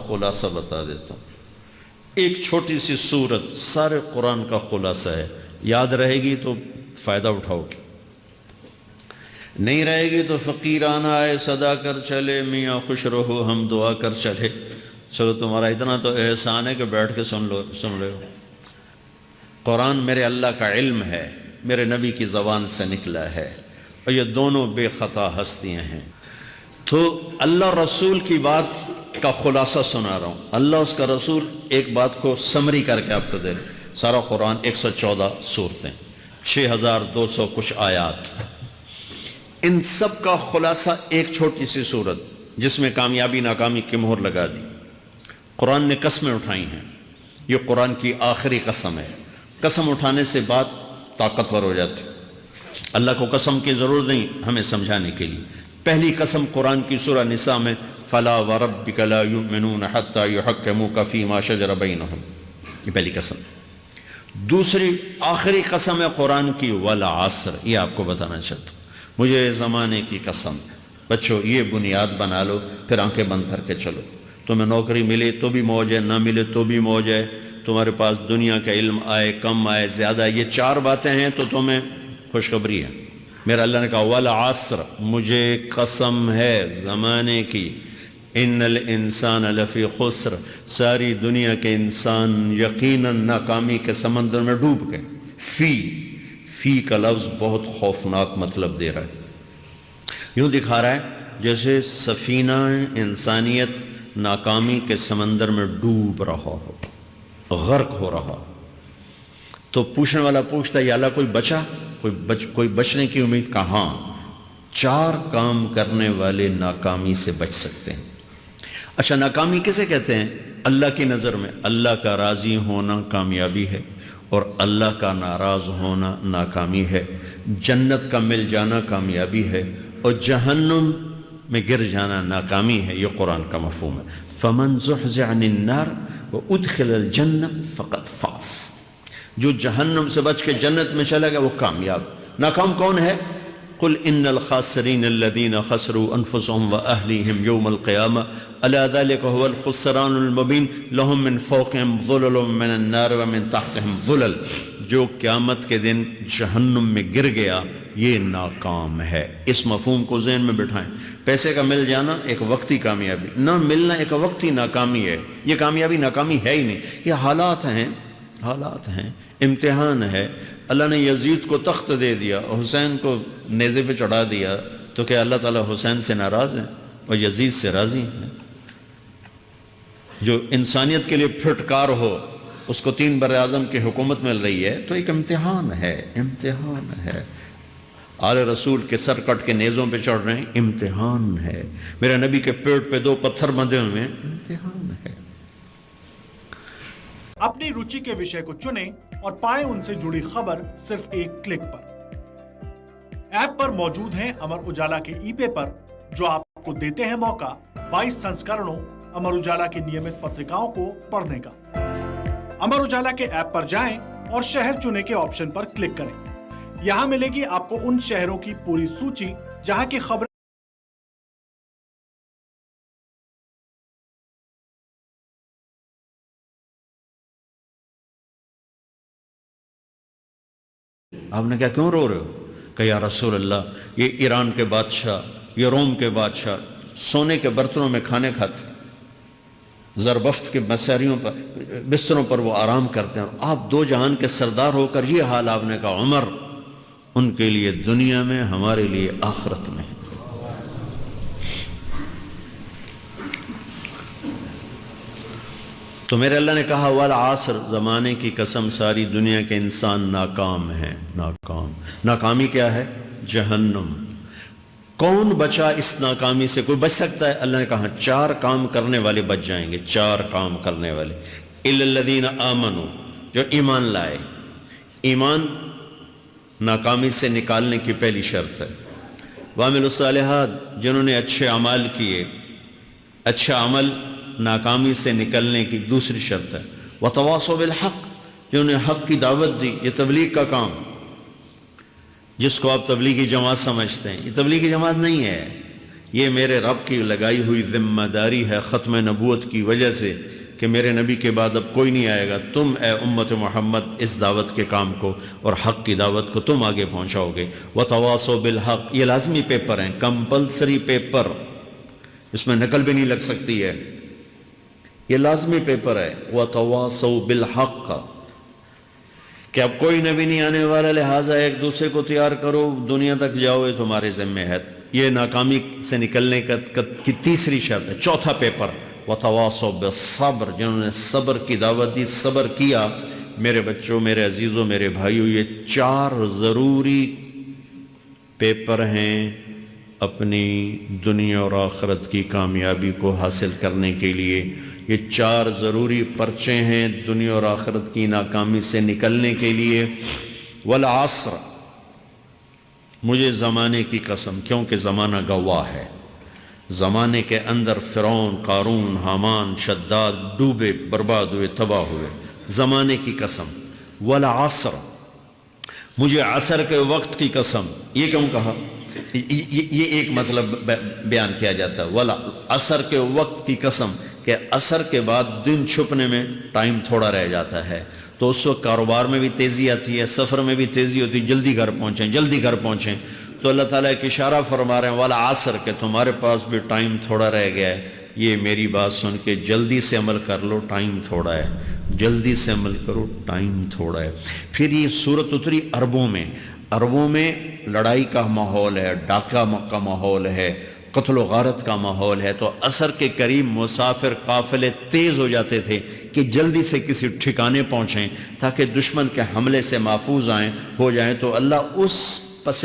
خلاصہ بتا دیتا ہوں۔ ایک چھوٹی سی سورت سارے قرآن کا خلاصہ ہے، یاد رہے گی تو فائدہ اٹھاؤ گی، نہیں رہے گی تو فقیرانہ آئے صدا کر چلے، میاں خوش رہو ہم دعا کر چلے۔ چلو تمہارا اتنا تو احسان ہے کہ بیٹھ کے سن رہے ہو۔ قرآن میرے اللہ کا علم ہے، میرے نبی کی زبان سے نکلا ہے، اور یہ دونوں بے خطا ہستیاں ہیں۔ تو اللہ رسول کی بات کا خلاصہ سنا رہا ہوں، اللہ اس کا رسول ایک بات کو سمری کر کے آپ کو دے رہے۔ سارا قرآن 114 سورتیں، 6200 کچھ آیات، ان سب کا خلاصہ ایک چھوٹی سی سورت جس میں کامیابی ناکامی کی مہر لگا دی۔ قرآن نے قسمیں اٹھائی ہیں، یہ قرآن کی آخری قسم ہے۔ قسم اٹھانے سے بات طاقتور ہو جاتی، اللہ کو قسم کی ضرورت نہیں ہمیں سمجھانے کے لیے۔ پہلی قسم قرآن کی سورہ نساء میں فَلَا وَرَبِّكَ لَا يُؤْمِنُونَ حَتَّى يُحَكِّمُوكَ فِي مَا شَجَرَ بَيْنَهُمْ، یہ پہلی قسم۔ دوسری آخری قسم ہے قرآن کی وَالْعَصْرِ، یہ آپ کو بتانا چاہتا ہوں، مجھے زمانے کی قسم۔ بچوں یہ بنیاد بنا لو، پھر آنکھیں بند کر کے چلو۔ تمہیں نوکری ملے تو بھی موج ہے، نہ ملے تو بھی موج ہے، تمہارے پاس دنیا کا علم آئے کم آئے زیادہ، یہ چار باتیں ہیں تو تمہیں خوشخبری ہے۔ میرا اللہ نے کہا والعصر، مجھے قسم ہے زمانے کی، ان الانسان لفی خسر، ساری دنیا کے انسان یقیناً ناکامی کے سمندر میں ڈوب گئے۔ فی کا لفظ بہت خوفناک مطلب دے رہا ہے، یوں دکھا رہا ہے جیسے سفینہ انسانیت ناکامی کے سمندر میں ڈوب رہا ہو، غرق ہو رہا۔ تو پوچھنے والا پوچھتا ہے یا اللہ کوئی بچا، کوئی بچنے کی امید؟ کہاں؟ چار کام کرنے والے ناکامی سے بچ سکتے ہیں۔ اچھا ناکامی کسے کہتے ہیں؟ اللہ کی نظر میں اللہ کا راضی ہونا کامیابی ہے، اور اللہ کا ناراض ہونا ناکامی ہے۔ جنت کا مل جانا کامیابی ہے، اور جہنم میں گر جانا ناکامی ہے، یہ قرآن کا مفہوم ہے۔ فَمَنْ زُحْزِحَ عَنِ النَّارِ وَأُدْخِلَ الْجَنَّةَ فَقَدْ فَازَ، جو جہنم سے بچ کے جنت میں چلا گیا وہ کامیاب۔ ناکام کون ہے؟ قُلْ إِنَّ الْخَاسِرِينَ الَّذِينَ خَسِرُوا أَنفُسَهُمْ وَأَهْلِيهِمْ يَوْمَ الْقِيَامَةِ أَلَا ذَلِكَ هُوَ الْخُسْرَانُ الْمُبِينُ لَهُم مِّن فَوْقِهِمْ ظُلَلٌ مِّنَ النَّارِ وَمِن تَحْتِهِمْ ظُلَلٌ، جو قیامت کے دن جہنم میں گر گیا یہ ناکام ہے۔ اس مفہوم کو ذہن میں بٹھائیں۔ پیسے کا مل جانا ایک وقتی کامیابی، نہ ملنا ایک وقتی ناکامی ہے، یہ کامیابی ناکامی ہے ہی نہیں، یہ حالات ہیں، امتحان ہے۔ اللہ نے یزید کو تخت دے دیا، حسین کو نیزے پہ چڑھا دیا، تو کیا اللہ تعالیٰ حسین سے ناراض ہیں اور یزید سے راضی ہیں؟ جو انسانیت کے لیے پھٹکار ہو اس کو 3 براعظم کی حکومت مل رہی ہے تو ایک امتحان ہے۔ آل رسول کے سر کٹ کے نیزوں پہ چڑھ رہے ہیں، امتحان ہے۔ میرے نبی کے پیٹ پہ 2 پتھر بندھے ہوئے ہیں، امتحان ہے۔ اپنی روچی کے وشے کو چنیں اور پائیں ان سے جڑی خبر صرف ایک کلک پر۔ ایپ پر موجود ہیں امر اجالا کے ای پیپر جو آپ کو دیتے ہیں موقع 22 سنسکرنوں امر اجالا کی نیمت پترکاؤں کو پڑھنے کا۔ امر اجالا کے ایپ پر جائیں اور شہر چنے کے آپشن پر کلک کریں۔ یہاں ملے گی آپ کو ان شہروں کی پوری سوچی جہاں کی خبریں آپ نے کہا کیوں رو رہے ہو؟ کہ یا رسول اللہ یہ ایران کے بادشاہ، یہ روم کے بادشاہ سونے کے برتنوں میں کھانے کھاتے، زربفت کے بستروں پر وہ آرام کرتے ہیں، اور آپ 2 جہان کے سردار ہو کر یہ حال۔ آپ نے کہا عمر ان کے لیے دنیا میں، ہمارے لیے آخرت میں۔ تو میرے اللہ نے کہا والعصر، زمانے کی قسم ساری دنیا کے انسان ناکام ہیں، ناکامی کیا ہے؟ جہنم۔ کون بچا اس ناکامی سے؟ کوئی بچ سکتا ہے؟ اللہ نے کہا 4 کام کرنے والے بچ جائیں گے، 4 کام کرنے والے۔ الا الذین آمنوا، جو ایمان لائے۔ ایمان ناکامی سے نکالنے کی پہلی شرط ہے۔ وعملوا الصالحات، جنہوں نے اچھے اعمال کیے، اچھا عمل ناکامی سے نکلنے کی دوسری شرط ہے۔ وتواصوا بالحق، جنہوں نے حق کی دعوت دی، یہ تبلیغ کا کام، جس کو آپ تبلیغی جماعت سمجھتے ہیں، یہ تبلیغی جماعت نہیں ہے، یہ میرے رب کی لگائی ہوئی ذمہ داری ہے ختم نبوت کی وجہ سے کہ میرے نبی کے بعد اب کوئی نہیں آئے گا، تم اے امت محمد اس دعوت کے کام کو اور حق کی دعوت کو تم آگے پہنچاؤ گے۔ وَتَوَاصَوْا بِالْحَقِّ، یہ لازمی پیپر ہیں، کمپلسری پیپر، اس میں نقل بھی نہیں لگ سکتی ہے، یہ لازمی پیپر ہے۔ وَتَوَاصَوْا بِالْحَقِّ، کہ اب کوئی نبی نہیں آنے والا، لہٰذا ایک دوسرے کو تیار کرو، دنیا تک جاؤ، یہ تمہارے ذمہ ہے۔ یہ ناکامی سے نکلنے کی تیسری شرط ہے۔ چوتھا پیپر وَتَوَاصَوْا بِالصَّبْرِ، جنہوں نے صبر کی دعوت دی، صبر کیا۔ میرے بچوں، میرے عزیزوں، میرے بھائیوں، یہ 4 ضروری پیپر ہیں اپنی دنیا اور آخرت کی کامیابی کو حاصل کرنے کے لیے۔ یہ 4 ضروری پرچے ہیں دنیا اور آخرت کی ناکامی سے نکلنے کے لیے۔ والعصر، مجھے زمانے کی قسم، کیونکہ زمانہ گواہ ہے، زمانے کے اندر فرعون، قارون، حامان، شداد ڈوبے، برباد ہوئے، تباہ ہوئے، زمانے کی قسم۔ والعصر، مجھے عصر کے وقت کی قسم۔ یہ کیوں کہا؟ یہ ایک مطلب بیان کیا جاتا ہے، والعصر کے وقت کی قسم، کہ عصر کے بعد دن چھپنے میں ٹائم تھوڑا رہ جاتا ہے، تو اس وقت کاروبار میں بھی تیزی آتی ہے، سفر میں بھی تیزی ہوتی ہے، جلدی گھر پہنچیں، جلدی گھر پہنچیں۔ تو اللہ تعالیٰ ایک اشارہ فرما رہے ہیں والعصر، کہ تمہارے پاس بھی ٹائم تھوڑا رہ گیا ہے، یہ میری بات سن کے جلدی سے عمل کر لو، ٹائم تھوڑا ہے، جلدی سے عمل کرو، ٹائم تھوڑا ہے۔ پھر یہ صورت اتری عربوں میں، عربوں میں لڑائی کا ماحول ہے، ڈاکہ کا ماحول ہے، قتل و غارت کا ماحول ہے، تو عصر کے قریب مسافر قافلے تیز ہو جاتے تھے کہ جلدی سے کسی ٹھکانے پہنچیں تاکہ دشمن کے حملے سے محفوظ ہو جائیں۔ تو اللہ اس پس